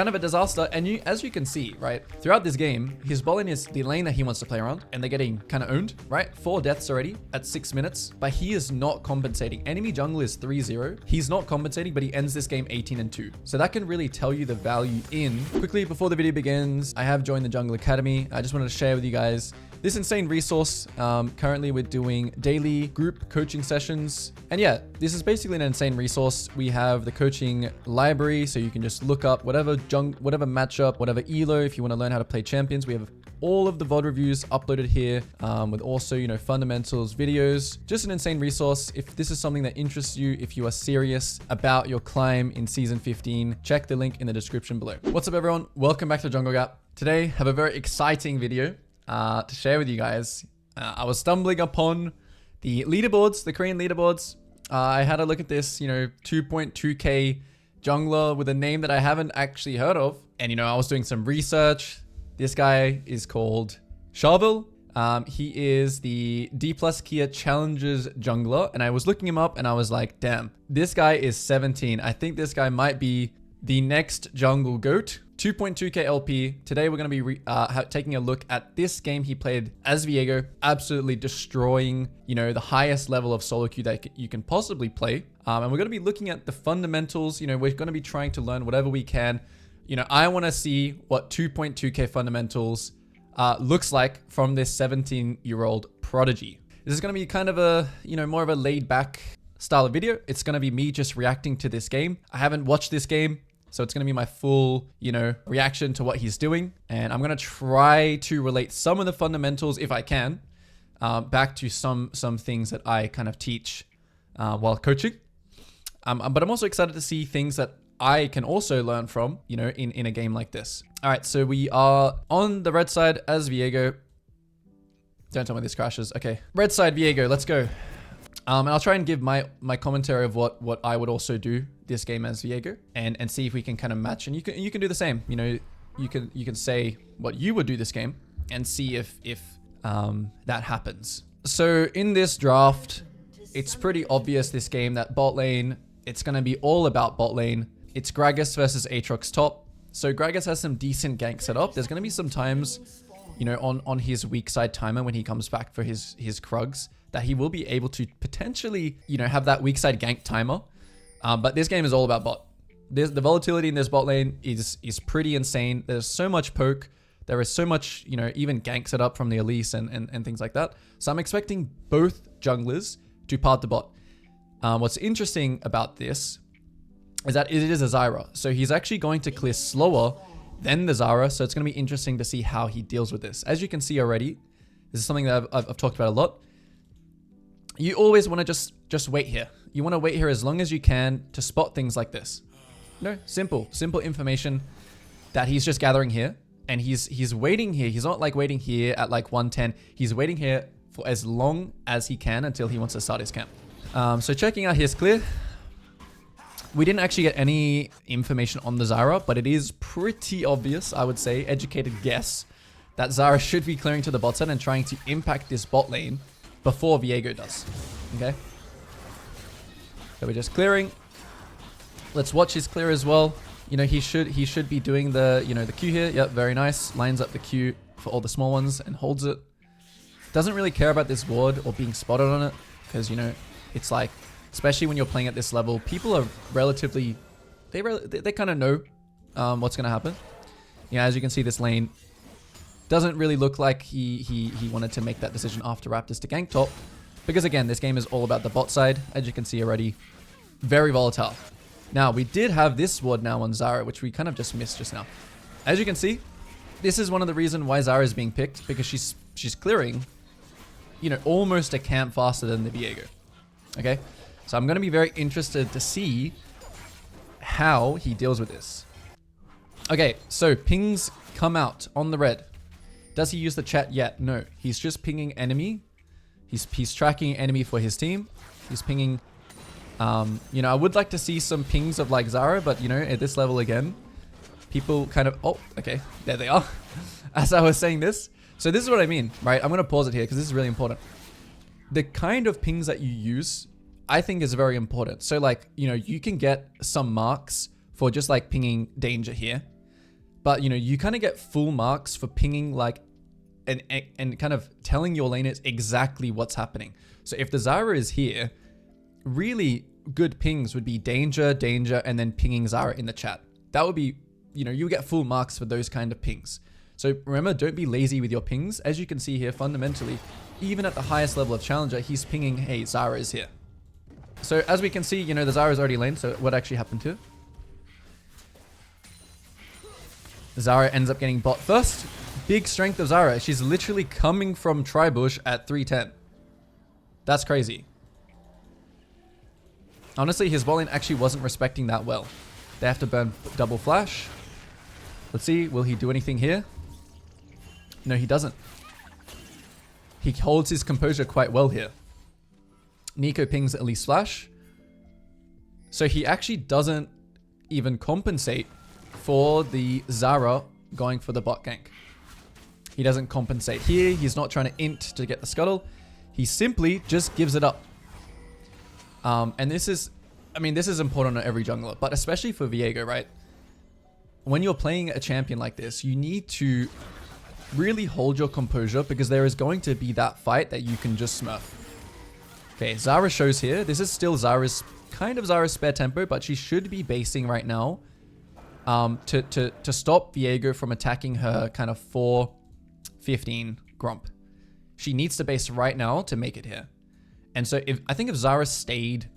kind of a disaster. And as you can see, right, throughout this game, his bot lane is the lane that he wants to play around, and they're getting kind of owned, right? 4 deaths already at 6 minutes, but he is not compensating. Enemy jungle is 3-0. He's not compensating, but he ends this game 18-2. So that can really tell you the value in. Quickly, before the video begins, I have joined the Jungle Academy. I just wanted to share with you guys this insane resource. Currently we're doing daily group coaching sessions. And yeah, this is basically an insane resource. We have the coaching library, so you can just look up whatever matchup, whatever elo, if you want to learn how to play champions. We have all of the VOD reviews uploaded here, with also, you know, fundamentals videos. Just an insane resource. If this is something that interests you, if you are serious about your climb in season 15, check the link in the description below. What's up everyone? Welcome back to Jungle Gap. Today, I have a very exciting video to share with you guys. I was stumbling upon the leaderboards, the Korean leaderboards. I had a look at this, you know, 2.2k jungler with a name that I haven't actually heard of. And, you know, I was doing some research. This guy is called Charvel. He is the D+ Kia Challengers jungler. And I was looking him up and I was like, damn, this guy is 17. I think this guy might be the next jungle GOAT. 2.2k LP. Today we're going to be taking a look at this game he played as Viego, absolutely destroying, you know, the highest level of solo queue that you can possibly play. And we're going to be looking at the fundamentals. You know, we're going to be trying to learn whatever we can. You know, I want to see what 2.2k fundamentals looks like from this 17-year-old prodigy. This is going to be kind of a, you know, more of a laid back style of video. It's going to be me just reacting to this game. I haven't watched this game, so it's going to be my full, you know, reaction to what he's doing. And I'm going to try to relate some of the fundamentals, if I can, back to some things that I kind of teach while coaching. But I'm also excited to see things that I can also learn from, you know, in a game like this. All right, so we are on the red side as Viego. Don't tell me this crashes. Okay, red side Viego, let's go. And I'll try and give my commentary of what I would also do this game as Viego, and see if we can kind of match. And you can do the same. You know, you can say what you would do this game and see if that happens. So in this draft, it's pretty obvious this game that bot lane, it's gonna be all about bot lane. It's Gragas versus Aatrox top. So Gragas has some decent gank set up. There's gonna be some times, you know, on his weak side timer when he comes back for his Krugs, that he will be able to potentially, you know, have that weak side gank timer. But this game is all about bot. The volatility in this bot lane is pretty insane. There's so much poke. There is so much, you know, even gank set up from the Elise and things like that. So I'm expecting both junglers to part the bot. What's interesting about this is that it is a Zyra. So he's actually going to clear slower than the Zyra. So it's going to be interesting to see how he deals with this. As you can see already, this is something that I've talked about a lot. You always want to just wait here. You want to wait here as long as you can to spot things like this. No, simple information that he's just gathering here, and he's waiting here. He's not like waiting here at like 110. He's waiting here for as long as he can until he wants to start his camp. So checking out his clear. We didn't actually get any information on the Zyra, but it is pretty obvious, I would say, educated guess, that Zyra should be clearing to the bot side and trying to impact this bot lane before Viego does. Okay. So we're just clearing. Let's watch his clear as well. You know, he should be doing the, you know, the Q here. Yep, very nice. Lines up the Q for all the small ones and holds it. Doesn't really care about this ward or being spotted on it, because, you know, it's like, especially when you're playing at this level, people are relatively, they kind of know what's going to happen. Yeah, as you can see, this lane doesn't really look like he wanted to make that decision after Raptors to gank top. Because again, this game is all about the bot side. As you can see already, very volatile. Now, we did have this ward now on Zyra, which we kind of just missed just now. As you can see, this is one of the reasons why Zyra is being picked, because she's clearing, you know, almost a camp faster than the Viego. Okay? So I'm going to be very interested to see how he deals with this. Okay, so pings come out on the red. Does he use the chat yet? No. He's just pinging enemy. He's tracking enemy for his team. He's pinging. You know, I would like to see some pings of like Zyra, but you know, at this level again, people kind of, oh, okay, there they are. As I was saying this. So this is what I mean, right? I'm going to pause it here because this is really important. The kind of pings that you use, I think, is very important. So like, you know, you can get some marks for just like pinging danger here. But, you know, you kind of get full marks for pinging like and kind of telling your laners exactly what's happening. So if the Zara is here, really good pings would be danger, danger, and then pinging Zara in the chat. That would be, you know, you get full marks for those kind of pings. So remember, don't be lazy with your pings. As you can see here, fundamentally, even at the highest level of Challenger, he's pinging, hey, Zara is here. So as we can see, you know, the Zara is already lane, so what actually happened here? Zara ends up getting bot first. Big strength of Zara. She's literally coming from Tribush at 310. That's crazy. Honestly, his bot lane actually wasn't respecting that well. They have to burn double flash. Let's see, will he do anything here? No, he doesn't. He holds his composure quite well here. Neeko pings Elise flash. So he actually doesn't even compensate for the Zara going for the bot gank. He doesn't compensate here. He's not trying to int to get the scuttle. He simply just gives it up. And this is, I mean, this is important on every jungler, but especially for Viego, right? When you're playing a champion like this, you need to really hold your composure because there is going to be that fight that you can just smurf. Okay, Zara shows here. This is still Zara's, kind of Zara's spare tempo, but she should be basing right now to stop Viego from attacking her kind of 4-15 Gromp. She needs to base right now to make it here. And so I think if Zara stayed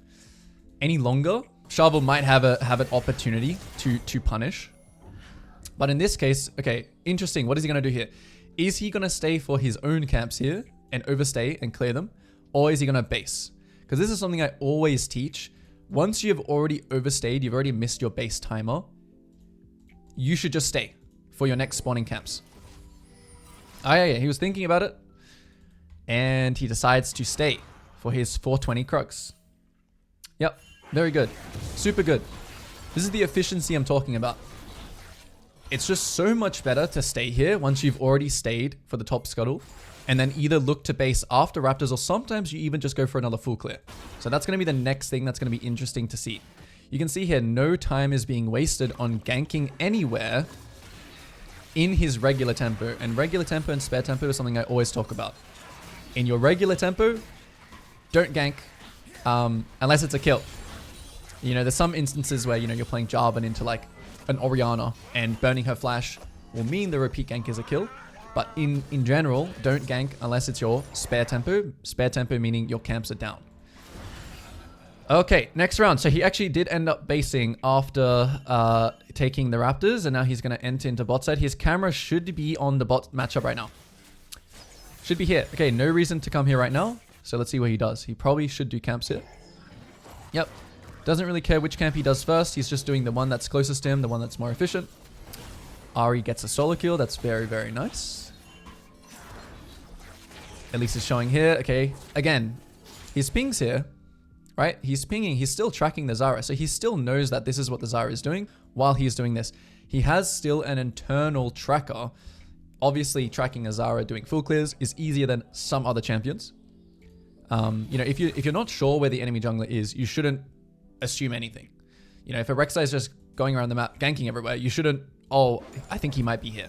any longer, Shovel might have an opportunity to punish. But in this case, okay, interesting. What is he going to do here? Is he going to stay for his own camps here and overstay and clear them? Or is he going to base? Because this is something I always teach. Once you've already overstayed, you've already missed your base timer, you should just stay for your next spawning camps. Oh yeah, he was thinking about it. And he decides to stay for his 420 Krugs. Yep, very good. Super good. This is the efficiency I'm talking about. It's just so much better to stay here once you've already stayed for the top scuttle and then either look to base after Raptors or sometimes you even just go for another full clear. So that's going to be the next thing that's going to be interesting to see. You can see here, no time is being wasted on ganking anywhere in his regular tempo. And regular tempo and spare tempo is something I always talk about. In your regular tempo, don't gank unless it's a kill. You know, there's some instances where, you know, you're playing Jarvan into like an Orianna and burning her flash will mean the repeat gank is a kill. But in general, don't gank unless it's your spare tempo. Spare tempo meaning your camps are down. Okay, next round. So he actually did end up basing after taking the Raptors, and now he's going to enter into bot side. His camera should be on the bot matchup right now. Should be here. Okay, no reason to come here right now. So let's see what he does. He probably should do camps here. Yep. Doesn't really care which camp he does first. He's just doing the one that's closest to him, the one that's more efficient. Ahri gets a solo kill. That's very, very nice. Elise is showing here. Okay, again, his pings here, right? He's pinging. He's still tracking the Zara. So he still knows that this is what the Zara is doing while he's doing this. He has still an internal tracker. Obviously, tracking a Zara doing full clears is easier than some other champions. You know, if you're not sure where the enemy jungler is, you shouldn't assume anything. You know, if a Rek'Sai is just going around the map ganking everywhere, you shouldn't, oh, I think he might be here.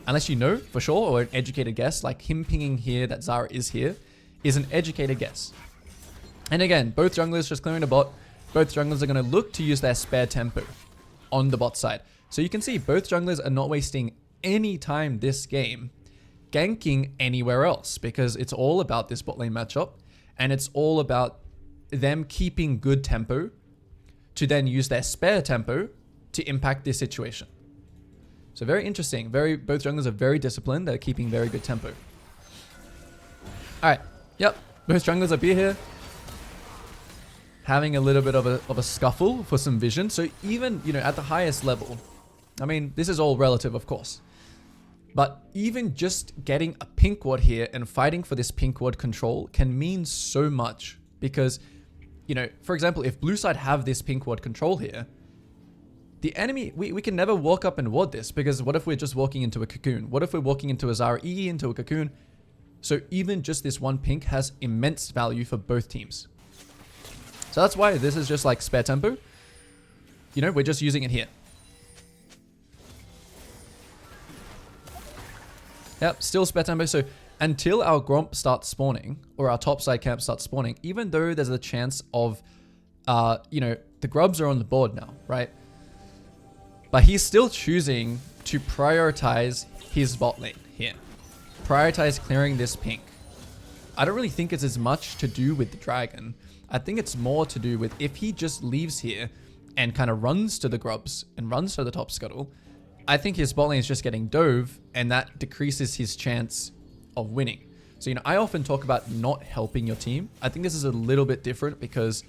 Unless you know for sure, or an educated guess, like him pinging here that Zara is here, is an educated guess. And again, both junglers just clearing the bot. Both junglers are going to look to use their spare tempo on the bot side. So you can see both junglers are not wasting any time this game ganking anywhere else because it's all about this bot lane matchup and it's all about them keeping good tempo to then use their spare tempo to impact this situation. So very interesting. Both junglers are very disciplined. They're keeping very good tempo. All right. Yep. Both junglers up here having a little bit of a scuffle for some vision. So even, you know, at the highest level, I mean, this is all relative, of course. But even just getting a pink ward here and fighting for this pink ward control can mean so much because, you know, for example, if blue side have this pink ward control here, the enemy, we can never walk up and ward this because what if we're just walking into a cocoon? What if we're walking into a Zara E into a cocoon? So even just this one pink has immense value for both teams. So that's why this is just like spare tempo. You know, we're just using it here. Yep, still spare tempo. So until our Gromp starts spawning or our topside camp starts spawning, even though there's a chance of, you know, the grubs are on the board now, right? But he's still choosing to prioritize his bot lane here. Prioritize clearing this pink. I don't really think it's as much to do with the dragon. I think it's more to do with if he just leaves here and kind of runs to the grubs and runs to the top scuttle, I think his bot lane is just getting dove and that decreases his chance of winning. So, you know, I often talk about not helping your team. I think this is a little bit different because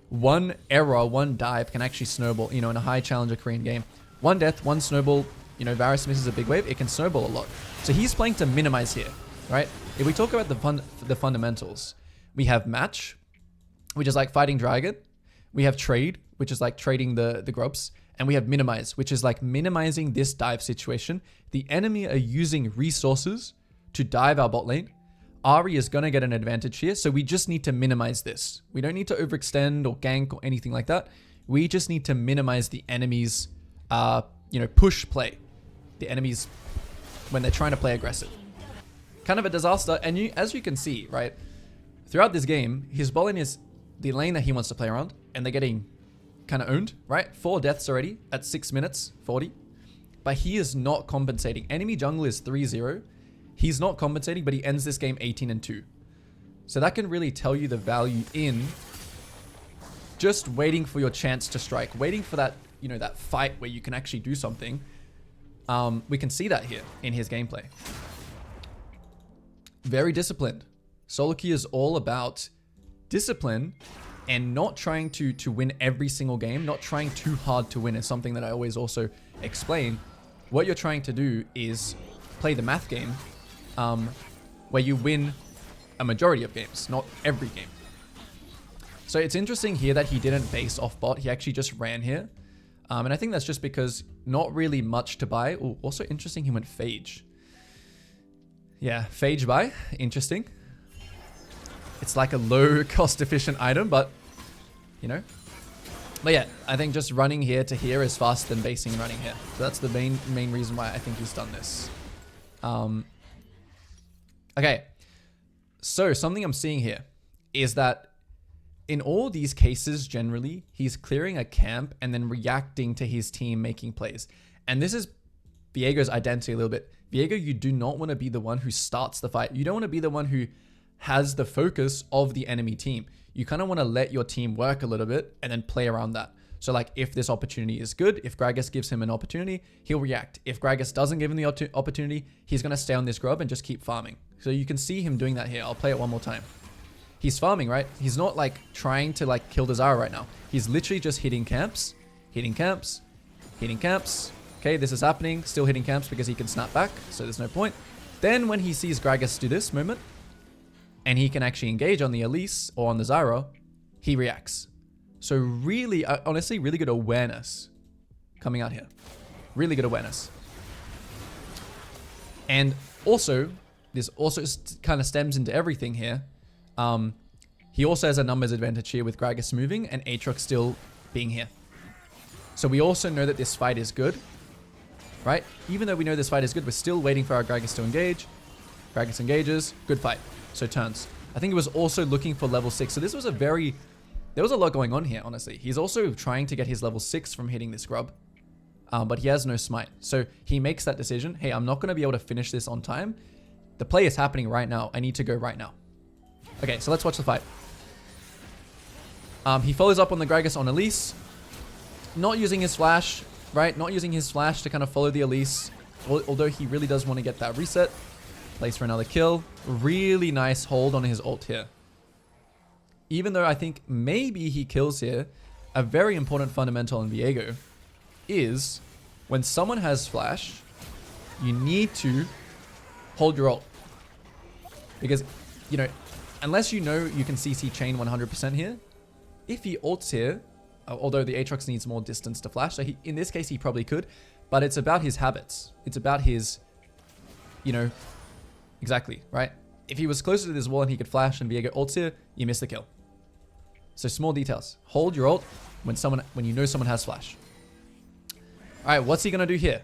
one error, one dive can actually snowball, you know, in a high challenger Korean game. One death, one snowball, you know, Varus misses a big wave, it can snowball a lot. So he's playing to minimize here, right? If we talk about the fundamentals, we have match, which is like fighting dragon. We have trade, which is like trading the grubs. And we have minimize, which is like minimizing this dive situation. The enemy are using resources to dive our bot lane. Ahri is going to get an advantage here. So we just need to minimize this. We don't need to overextend or gank or anything like that. We just need to minimize the enemy's, you know, push play. The enemies when they're trying to play aggressive. Kind of a disaster. And as you can see, right, throughout this game, his bot lane is the lane that he wants to play around. And they're getting kind of owned, right? 4 deaths already at 6 minutes 40. But he is not compensating. Enemy jungle is 3-0. He's not compensating, but he ends this game 18-2. So that can really tell you the value in just waiting for your chance to strike, waiting for that, you know, that fight where you can actually do something. We can see that here in his gameplay. Very disciplined. Soloki is all about discipline and not trying to win every single game, not trying too hard to win is something that I always also explain. What you're trying to do is play the math game where you win a majority of games, not every game. So it's interesting here that he didn't base off bot. He actually just ran here. And I think that's just because not really much to buy. Ooh, also interesting, he went Phage. Yeah, Phage buy. Interesting. It's like a low cost efficient item, but you know. But yeah, I think just running here to here is faster than basing and running here. So that's the main reason why I think he's done this. Okay. So something I'm seeing here is that in all these cases, generally, he's clearing a camp and then reacting to his team making plays. And this is Viego's identity a little bit. Viego, you do not want to be the one who starts the fight. You don't want to be the one who has the focus of the enemy team. You kind of want to let your team work a little bit and then play around that. So like if this opportunity is good, if Gragas gives him an opportunity, he'll react. If Gragas doesn't give him the opportunity, he's going to stay on this grub and just keep farming. So you can see him doing that here. I'll play it one more time. He's farming, right? He's not like trying to like kill the Zara right now. He's literally just hitting camps, hitting camps, hitting camps. Okay, this is happening. Still hitting camps because he can snap back. So there's no point. Then when he sees Gragas do this moment and he can actually engage on the Elise or on the Zyra, he reacts. So really, honestly, really good awareness coming out here. Really good awareness. And also, this also kind of stems into everything here. He also has a numbers advantage here with Gragas moving and Aatrox still being here. So we also know that this fight is good, right? Even though we know this fight is good, we're still waiting for our Gragas to engage. Gragas engages, good fight. So turns. I think he was also looking for level 6. So this was there was a lot going on here, honestly. He's also trying to get his level 6 from hitting this grub. But he has no smite. So he makes that decision. Hey, I'm not going to be able to finish this on time. The play is happening right now. I need to go right now. Okay, so let's watch the fight. He follows up on the Gragas on Elise. Not using his flash, right? Not using his flash to kind of follow the Elise. Although he really does want to get that reset. Plays for another kill. Really nice hold on his ult here. Even though I think maybe he kills here, a very important fundamental in Viego is when someone has flash, you need to hold your ult. Because, you know, unless you know you can CC chain 100% here, if he ults here, although the Aatrox needs more distance to flash, so in this case he probably could, but it's about his habits. It's about his, you know, exactly, right? If he was closer to this wall and he could flash and Viego ults here, you miss the kill. So small details. Hold your ult when you know someone has flash. All right, what's he gonna do here?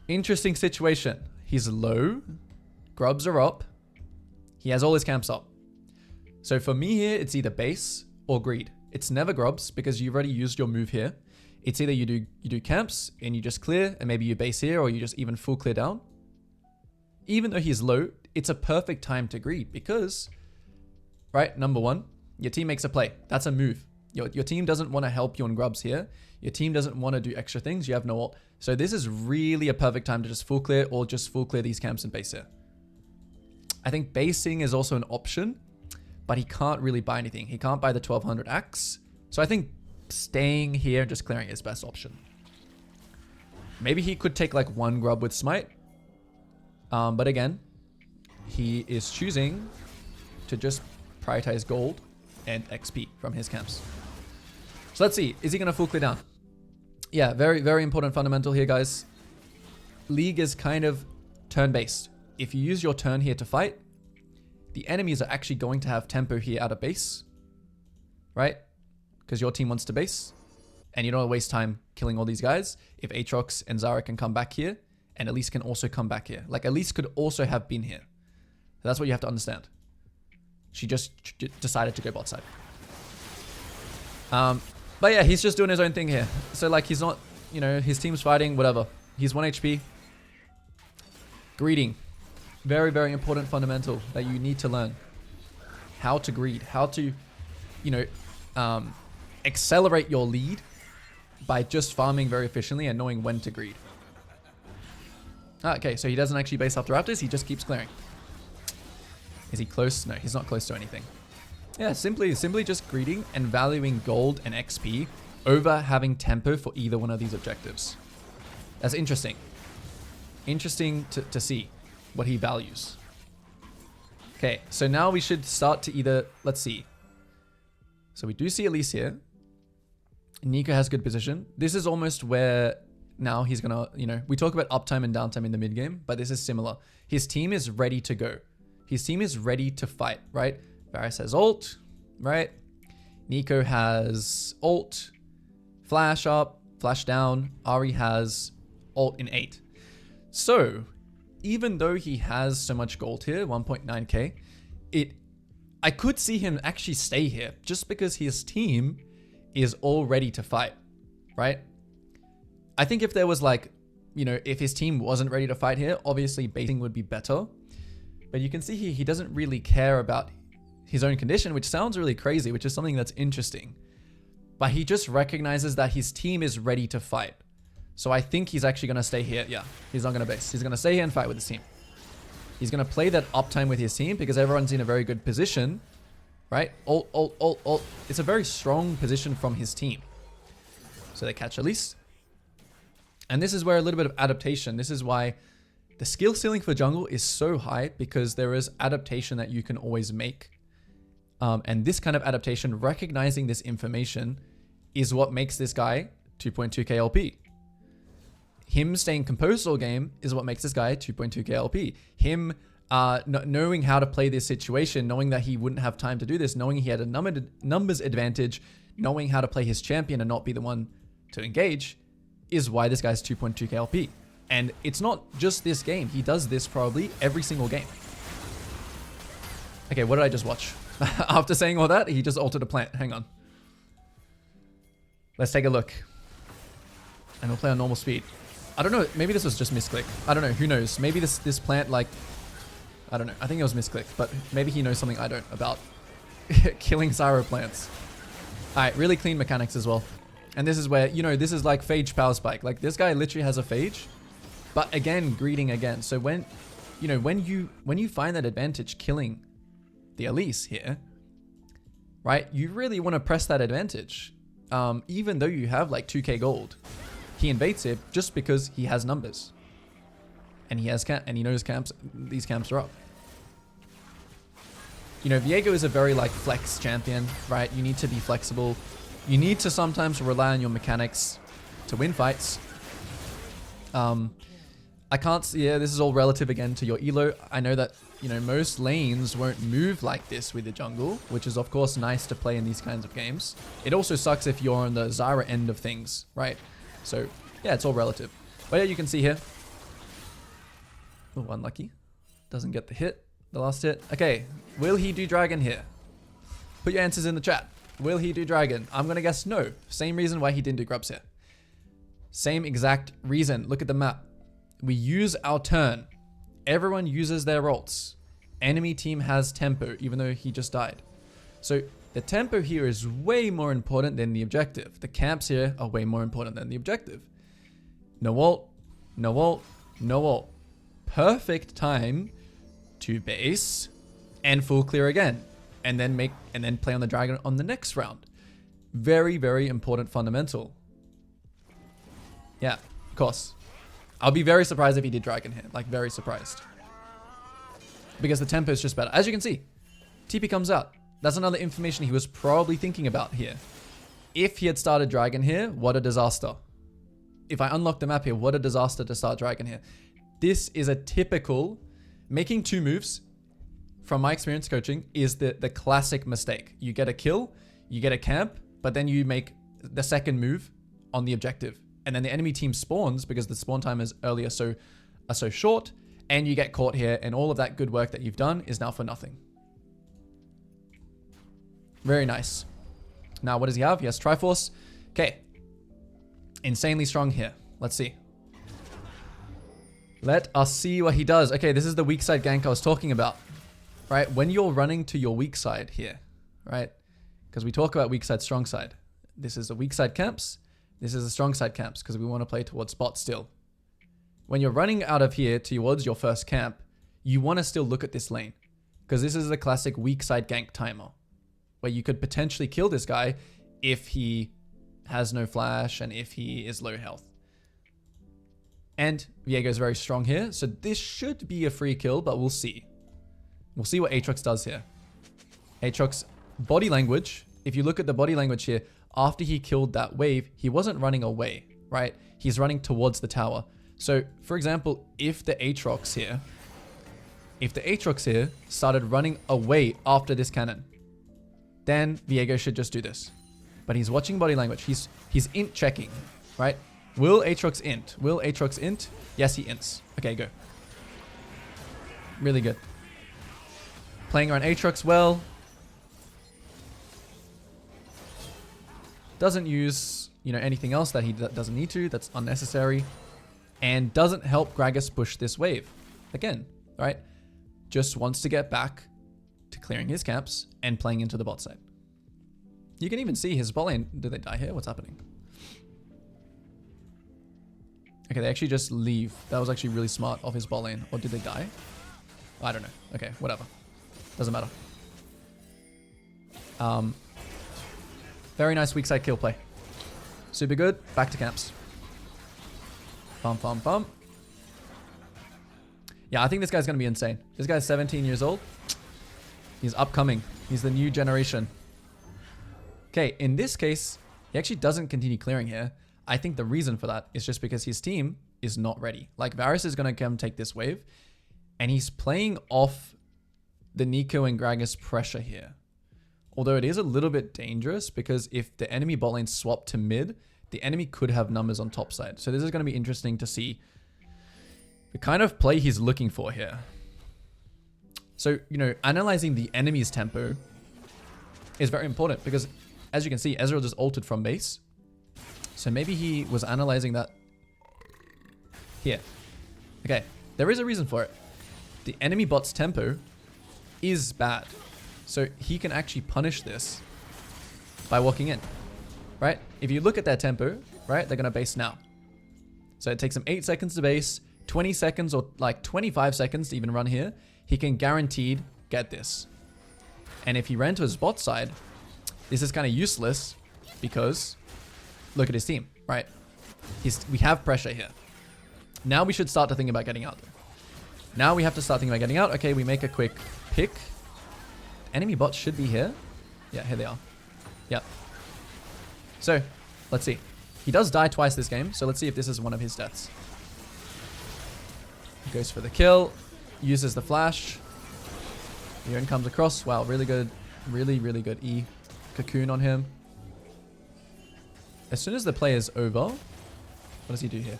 Interesting situation. He's low. Grubs are up. He has all his camps up. So for me here, it's either base or greed. It's never grubs because you've already used your move here. It's either you do camps and you just clear and maybe you base here, or you just even full clear down. Even though he's low, it's a perfect time to greed because, right, number one, your team makes a play. That's a move. Your team doesn't want to help you on grubs here. Your team doesn't want to do extra things. You have no ult. So this is really a perfect time to just full clear or just full clear these camps and base here. I think basing is also an option, but he can't really buy anything. He can't buy the 1200 axe. So I think staying here and just clearing is best option. Maybe he could take like one grub with smite. But again, he is choosing to just prioritize gold and XP from his camps. So let's see. Is he going to full clear down? Yeah, very, very important fundamental here, guys. League is kind of turn-based. If you use your turn here to fight, the enemies are actually going to have tempo here out of base, right? Because your team wants to base, and you don't want to waste time killing all these guys. If Aatrox and Zara can come back here, and Elise can also come back here. Like, Elise could also have been here. So that's what you have to understand. She just decided to go bot side. But yeah, he's just doing his own thing here. So like, he's not, you know, his team's fighting, whatever. He's 1 HP. Greeding. Very, very important fundamental that you need to learn. How to greed. How to, you know, accelerate your lead by just farming very efficiently and knowing when to greed. Okay, so he doesn't actually base after Raptors. He just keeps clearing. Is he close? No, he's not close to anything. Yeah, simply just greeding and valuing gold and XP over having tempo for either one of these objectives. That's interesting. Interesting to see what he values. Okay, so now we should start to either, let's see. So we do see Elise here. Neeko has good position. This is almost where now he's gonna, you know, we talk about uptime and downtime in the mid game, but this is similar. His team is ready to go. His team is ready to fight, right? Varus has ult, right? Neeko has ult, flash up, flash down. Ahri has ult in 8. So, even though he has so much gold here, 1.9k, I could see him actually stay here just because his team is all ready to fight, right? I think if there was like, you know, if his team wasn't ready to fight here, obviously baiting would be better. But you can see he doesn't really care about his own condition, which sounds really crazy, which is something that's interesting. But he just recognizes that his team is ready to fight. So I think he's actually going to stay here. Yeah, he's not going to base. He's going to stay here and fight with his team. He's going to play that uptime with his team because everyone's in a very good position, right? Ult, ult, ult, ult. It's a very strong position from his team. So they catch Elise. And this is where a little bit of adaptation. This is why the skill ceiling for jungle is so high, because there is adaptation that you can always make. And this kind of adaptation, recognizing this information, is what makes this guy 2.2k LP. Him staying composed all game is what makes this guy 2.2k LP. Him knowing how to play this situation, knowing that he wouldn't have time to do this, knowing he had a numbers advantage, knowing how to play his champion and not be the one to engage, is why this guy's 2.2k LP. And it's not just this game. He does this probably every single game. Okay, what did I just watch? After saying all that, he just altered a plant. Hang on. Let's take a look. And we'll play on normal speed. I don't know. Maybe this was just misclick. I don't know. Who knows? Maybe this plant, like, I don't know. I think it was misclick, but maybe he knows something I don't about killing Zyro plants. All right, really clean mechanics as well. And this is where, you know, this is like Phage Power Spike. Like, this guy literally has a Phage, but again, greeting again. So when, you know, when you find that advantage killing the Elise here, right, you really want to press that advantage. Even though you have like 2k gold, he invades it just because he has numbers. And he has and he knows camps, these camps are up. You know, Viego is a very like flex champion, right? You need to be flexible. You need to sometimes rely on your mechanics to win fights. I can't see, yeah, this is all relative again to your elo. I know that, you know, most lanes won't move like this with the jungle, which is of course nice to play in these kinds of games. It also sucks if you're on the Zyra end of things, right? So yeah, it's all relative. But yeah, you can see here, Oh, unlucky. Doesn't get the hit. The last hit. Okay. Will he do dragon here? Put your answers in the chat. Will he do dragon? I'm going to guess no. Same reason why he didn't do grubs here. Same exact reason. Look at the map. We use our turn. Everyone uses their ults. Enemy team has tempo, even though he just died. So the tempo here is way more important than the objective. The camps here are way more important than the objective. No ult, no ult, no ult. Perfect time to base and full clear again. And then play on the dragon on the next round. Very, very important fundamental. Yeah, of course. I'll be very surprised if he did dragon here. Like, very surprised. Because the tempo is just better. As you can see, TP comes out. That's another information he was probably thinking about here. If he had started dragon here, what a disaster. If I unlock the map here, what a disaster to start dragon here. This is a typical, making 2 moves, from my experience coaching, is the classic mistake. You get a kill, you get a camp, but then you make the second move on the objective. And then the enemy team spawns because the spawn time is earlier so short, and you get caught here, and all of that good work that you've done is now for nothing. Very nice. Now, what does he have? He has Triforce. Okay. Insanely strong here. Let's see. Let us see what he does. Okay, this is the weak side gank I was talking about. Right? When you're running to your weak side here, right? Because we talk about weak side, strong side. This is a weak side camps. This is a strong side camps because we want to play towards bot still. When you're running out of here towards your first camp, you want to still look at this lane because this is a classic weak side gank timer where you could potentially kill this guy if he has no flash and if he is low health. And Viego's very strong here, so this should be a free kill, but we'll see. We'll see what Aatrox does here. Aatrox body language, if you look at the body language here, after he killed that wave, he wasn't running away, right? He's running towards the tower. So, for example, if the Aatrox here started running away after this cannon, then Viego should just do this. But he's watching body language. He's int checking, right? Will Aatrox int? Will Aatrox int? Yes, he ints. Okay, go. Really good. Playing around Aatrox well. Doesn't use, anything else that he doesn't need to. That's unnecessary. And doesn't help Gragas push this wave. Again, right? Just wants to get back to clearing his camps and playing into the bot side. You can even see his bot lane. Did they die here? What's happening? Okay, they actually just leave. That was actually really smart of his bot lane. Or did they die? I don't know. Okay, whatever. Doesn't matter. Very nice weak side kill play. Super good. Back to camps. Bum, bum, bum. Yeah, I think this guy's going to be insane. This guy's 17 years old. He's upcoming. He's the new generation. Okay, in this case, he actually doesn't continue clearing here. I think the reason for that is just because his team is not ready. Like, Varus is going to come take this wave, and he's playing off the Neeko and Gragas pressure here. Although it is a little bit dangerous because if the enemy bot lane swapped to mid, the enemy could have numbers on top side. So this is going to be interesting to see the kind of play he's looking for here. So, analyzing the enemy's tempo is very important because, as you can see, Ezreal just ulted from base. So maybe he was analyzing that here. Okay, there is a reason for it. The enemy bot's tempo is bad. So he can actually punish this by walking in, right? If you look at their tempo, right, they're going to base now. So it takes him 8 seconds to base, 20 seconds or like 25 seconds to even run here. He can guaranteed get this. And if he ran to his bot side, this is kind of useless because look at his team, right? We have pressure here. Now we should start to think about getting out there. Now we have to start thinking about getting out. Okay, we make a quick pick. Enemy bots should be here. Yeah, here they are. Yep. So, let's see. He does die twice this game, so let's see if this is one of his deaths. He goes for the kill. Uses the flash. Yone comes across. Wow, really good. Really, really good E. Cocoon on him. As soon as the play is over, what does he do here?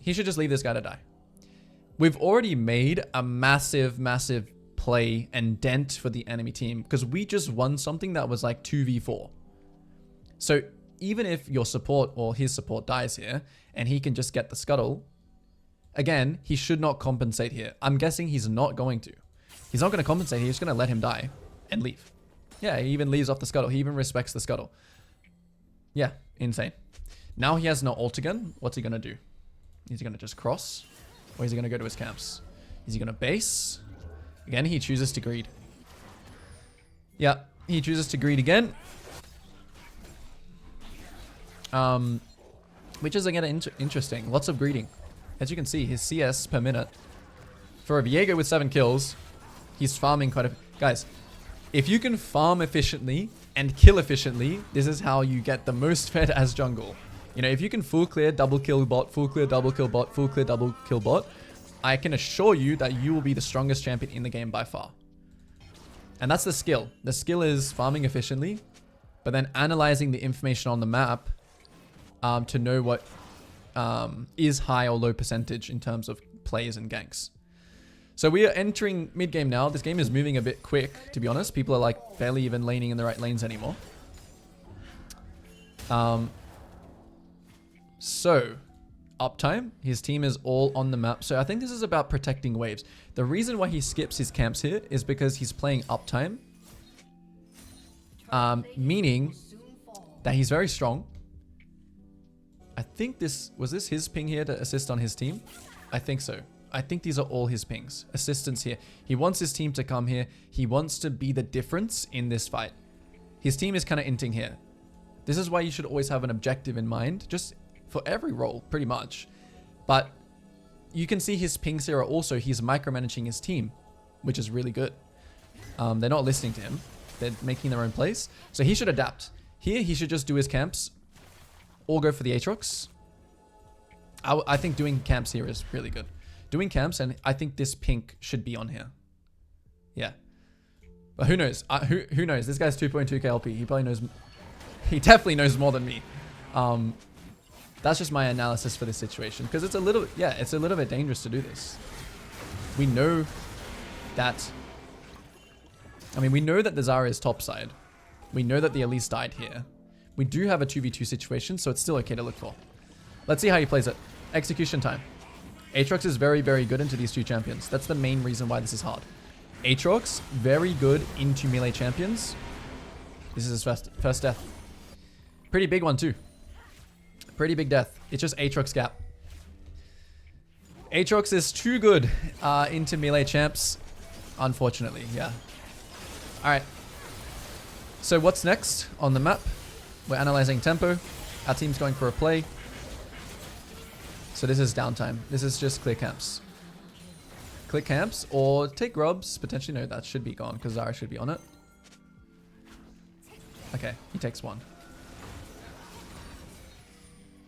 He should just leave this guy to die. we've already made a massive, massive play and dent for the enemy team because we just won something that was like 2v4. So even if your support or his support dies here and he can just get the scuttle, again, he should not compensate here. I'm guessing he's not going to. He's not going to compensate. He's going to let him die and leave. Yeah, he even leaves off the scuttle. He even respects the scuttle. Yeah, insane. Now he has no ult again. What's he going to do? Is he going to just cross? Or is he going to go to his camps? Is he going to base? Again, he chooses to greed. Yeah, he chooses to greed again. Which is again interesting. Lots of greeting. As you can see, his CS per minute. For a Viego with 7 kills, he's farming quite a... Guys, if you can farm efficiently and kill efficiently, this is how you get the most fed as jungle. You know, if you can full clear, double kill bot, full clear, double kill bot, full clear, double kill bot, I can assure you that you will be the strongest champion in the game by far. And that's the skill. The skill is farming efficiently, but then analyzing the information on the map to know what is high or low percentage in terms of plays and ganks. So we are entering mid game now. This game is moving a bit quick, to be honest. People are like barely even laning in the right lanes anymore. So, uptime. His team is all on the map. So I think this is about protecting waves. The reason why he skips his camps here is because he's playing uptime. Meaning that he's very strong. I think this... Was this his ping here to assist on his team? I think so. I think these are all his pings. Assistance here. He wants his team to come here. He wants to be the difference in this fight. His team is kind of inting here. This is why you should always have an objective in mind. Just for every role, pretty much. But you can see his pings here are also... He's micromanaging his team, which is really good. They're not listening to him. They're making their own plays. So he should adapt. Here, he should just do his camps. Or go for the Aatrox. I think doing camps here is really good. Doing camps, and I think this pink should be on here. Yeah. But who knows? Who knows? This guy's 2.2k LP. He probably knows... He definitely knows more than me. That's just my analysis for this situation. Because it's a little... Yeah, it's a little bit dangerous to do this. We know that... I mean, we know that the Zarya is topside. We know that the Elise died here. We do have a 2v2 situation, so it's still okay to look for. Let's see how he plays it. Execution time. Aatrox is very, very good into these two champions. That's the main reason why this is hard. Aatrox, very good into melee champions. This is his first death. Pretty big one too. Pretty big death. It's just Aatrox gap. Aatrox is too good into melee champs. Unfortunately, yeah. Alright. So what's next on the map? We're analyzing tempo. Our team's going for a play. So this is downtime. This is just clear camps. Clear camps or take grubs. Potentially, no, that should be gone because Zarya should be on it. Okay, he takes one.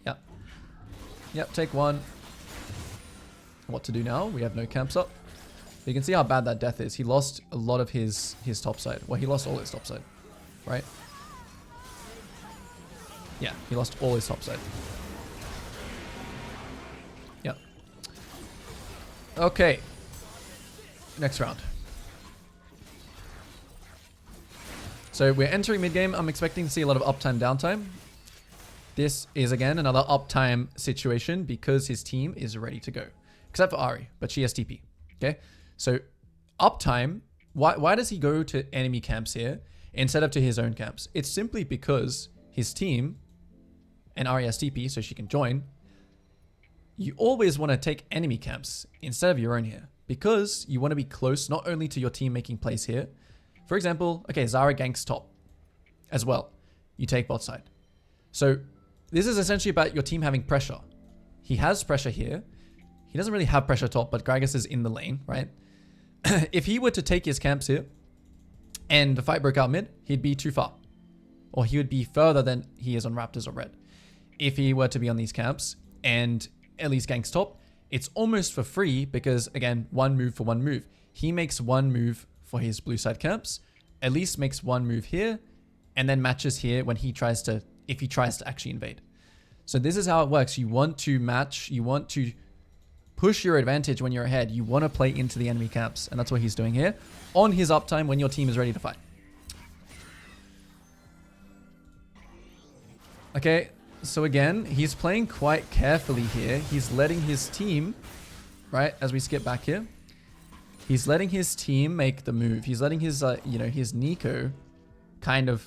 Yep. Yep, take one. What to do now? We have no camps up. You can see how bad that death is. He lost a lot of his topside. Well, he lost all his topside, right? Yeah, he lost all his topside. Yep. Okay. Next round. So we're entering mid-game. I'm expecting to see a lot of uptime, downtime. This is, again, another uptime situation because his team is ready to go. Except for Ahri, but she has TP. Okay? So, uptime, why does he go to enemy camps here instead of to his own camps? It's simply because his team... and Ahri has TP, so she can join. You always want to take enemy camps instead of your own here. Because you want to be close not only to your team making plays here. For example, okay, Zarya ganks top as well. You take bot side. So this is essentially about your team having pressure. He has pressure here. He doesn't really have pressure top, but Gragas is in the lane, right? If he were to take his camps here and the fight broke out mid, he'd be too far. Or he would be further than he is on Raptors or Red. If he were to be on these camps and Elise ganks top, it's almost for free because, again, one move for one move. He makes one move for his blue side camps. Elise makes one move here and then matches here when he tries to, if he tries to actually invade. So this is how it works. You want to match, you want to push your advantage when you're ahead. You want to play into the enemy camps, and that's what he's doing here on his uptime when your team is ready to fight. Okay, so again, he's playing quite carefully here. He's letting his team, right, as we skip back here, he's letting his team make the move. He's letting his, his Neeko kind of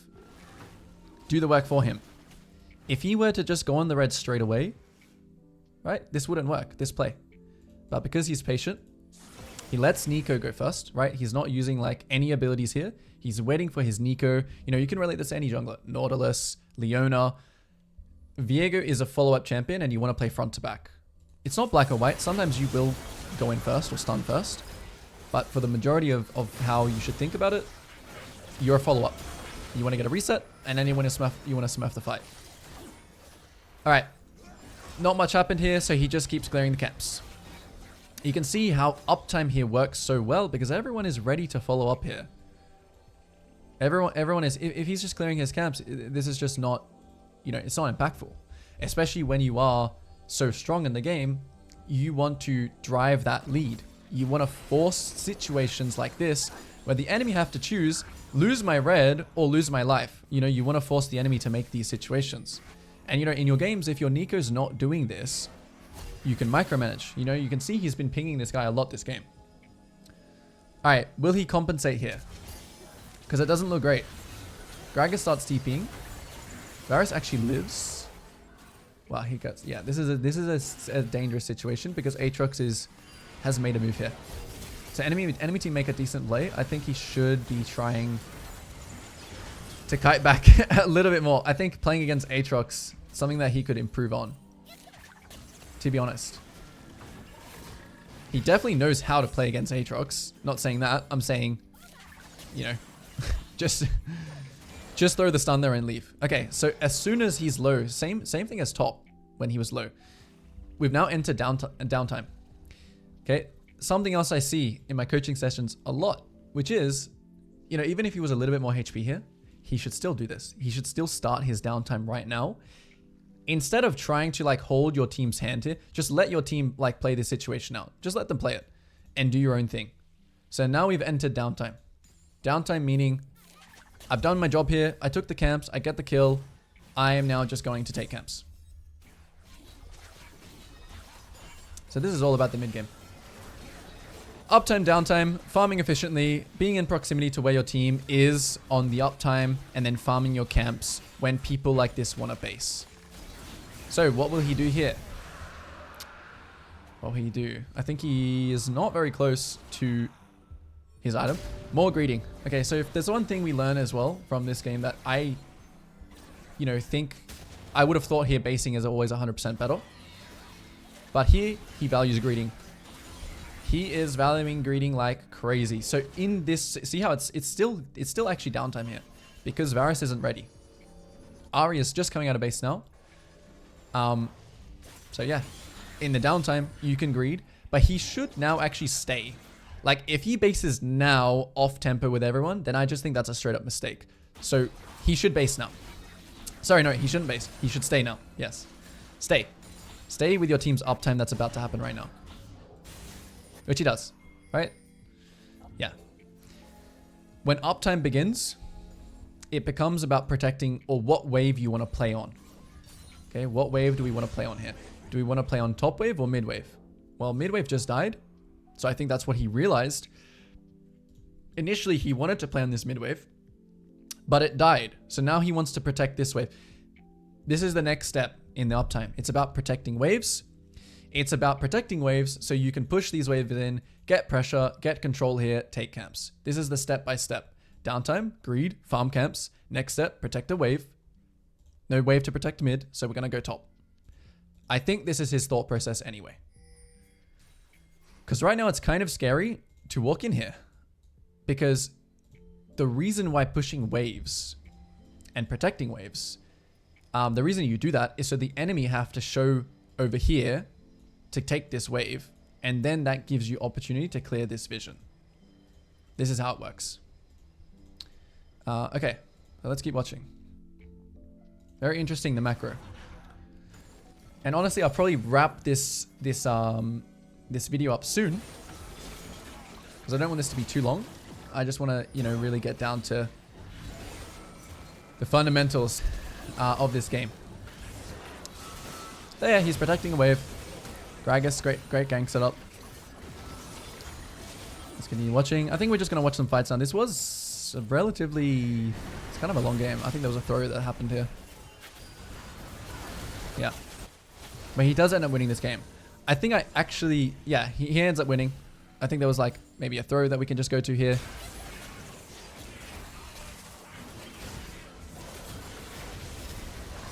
do the work for him. If he were to just go on the red straight away, right, this wouldn't work, this play. But because he's patient, he lets Neeko go first, right? He's not using like any abilities here. He's waiting for his Neeko. You know, you can relate this to any jungler. Nautilus, Leona. Viego is a follow-up champion and you want to play front to back. It's not black or white. Sometimes you will go in first or stun first. But for the majority of how you should think about it, you're a follow-up. You want to get a reset and then you want to smurf the fight. All right. Not much happened here, so he just keeps clearing the camps. You can see how uptime here works so well because everyone is ready to follow up here. Everyone is, if he's just clearing his camps, this is just not, it's not impactful. Especially when you are so strong in the game, you want to drive that lead. You want to force situations like this where the enemy have to choose, lose my red or lose my life. You want to force the enemy to make these situations. And in your games, if your Neeko's not doing this, you can micromanage. You can see he's been pinging this guy a lot this game. All right, will he compensate here? Because it doesn't look great. Gragas starts TPing. Varus actually lives. Wow, he gets, yeah, this is a dangerous situation because Aatrox has made a move here. So enemy team make a decent play. I think he should be trying to kite back a little bit more. I think playing against Aatrox, something that he could improve on, to be honest. He definitely knows how to play against Aatrox. Not saying that. I'm saying, just throw the stun there and leave. Okay, so as soon as he's low, same thing as top when he was low. We've now entered downtime. Okay, something else I see in my coaching sessions a lot, which is, even if he was a little bit more HP here, he should still do this. He should still start his downtime right now. Instead of trying to hold your team's hand here, just let your team play this situation out. Just let them play it and do your own thing. So now we've entered downtime. Downtime meaning I've done my job here. I took the camps. I get the kill. I am now just going to take camps. So this is all about the mid game. Uptime, downtime, farming efficiently, being in proximity to where your team is on the uptime, and then farming your camps when people like this want to base. So what will he do here? What will he do? I think he is not very close to his item. More greeting. Okay, so if there's one thing we learn as well from this game that I, think I would have thought here basing is always 100% better. But here, he values greeting. He is valuing greeting like crazy. So in this, see how it's still actually downtime here because Varus isn't ready. Ahri is just coming out of base now. So yeah, in the downtime, you can greed, but he should now actually stay. If he bases now off tempo with everyone, then I just think that's a straight up mistake. So he should base now. Sorry, no, he shouldn't base. He should stay now. Yes. Stay. Stay with your team's uptime that's about to happen right now. Which he does, right? Yeah. When uptime begins, it becomes about protecting or what wave you want to play on. Okay, what wave do we want to play on here? Do we want to play on top wave or mid wave? Well, mid wave just died. So I think that's what he realized. Initially, he wanted to play on this mid wave, but it died. So now he wants to protect this wave. This is the next step in the uptime. It's about protecting waves. It's about protecting waves so you can push these waves in, get pressure, get control here, take camps. This is the step-by-step. Downtime, greed, farm camps. Next step, protect a wave. No wave to protect mid, so we're going to go top. I think this is his thought process anyway. Because right now it's kind of scary to walk in here. Because the reason why pushing waves and protecting waves, the reason you do that is so the enemy have to show over here to take this wave, and then that gives you opportunity to clear this vision. This is how it works. Okay, so let's keep watching. Very interesting, the macro. And honestly, I'll probably wrap this this video up soon because I don't want this to be too long. I just want to, you know, really get down to the fundamentals of this game. So yeah, he's protecting a wave. Gragas, great gang setup. Let's continue watching. I think we're just going to watch some fights now. This was a relatively... It's kind of a long game. I think there was a throw that happened here. Yeah. But he does end up winning this game. I think I actually... Yeah, he ends up winning. I think there was like maybe a throw that we can just go to here.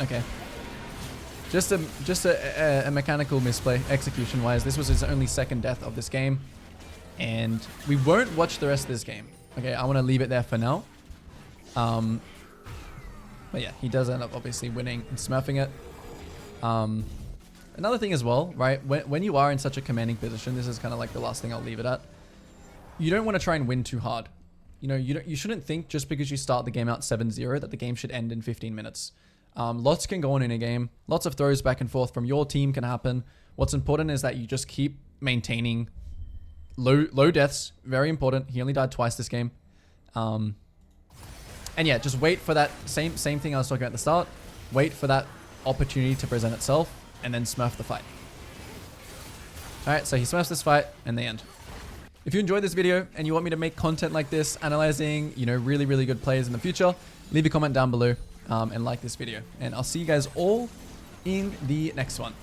Okay. Just a mechanical misplay, execution-wise. This was his only second death of this game. And we won't watch the rest of this game. Okay, I want to leave it there for now. But yeah, he does end up obviously winning and smurfing it. Another thing as well, right? When you are in such a commanding position, this is kind of like the last thing I'll leave it at. You don't want to try and win too hard. You know, you shouldn't think just because you start the game out 7-0 that the game should end in 15 minutes. Lots can go on in a game. Lots of throws back and forth from your team can happen. What's important is that you just keep maintaining low deaths. Very important. He only died twice this game. And yeah, just wait for that same thing I was talking about at the start. Wait for that opportunity to present itself and then smurf the fight. Alright, so he smurfs this fight and the end. If you enjoyed this video and you want me to make content like this, analyzing, you know, really good plays in the future, leave a comment down below and like this video. And I'll see you guys all in the next one.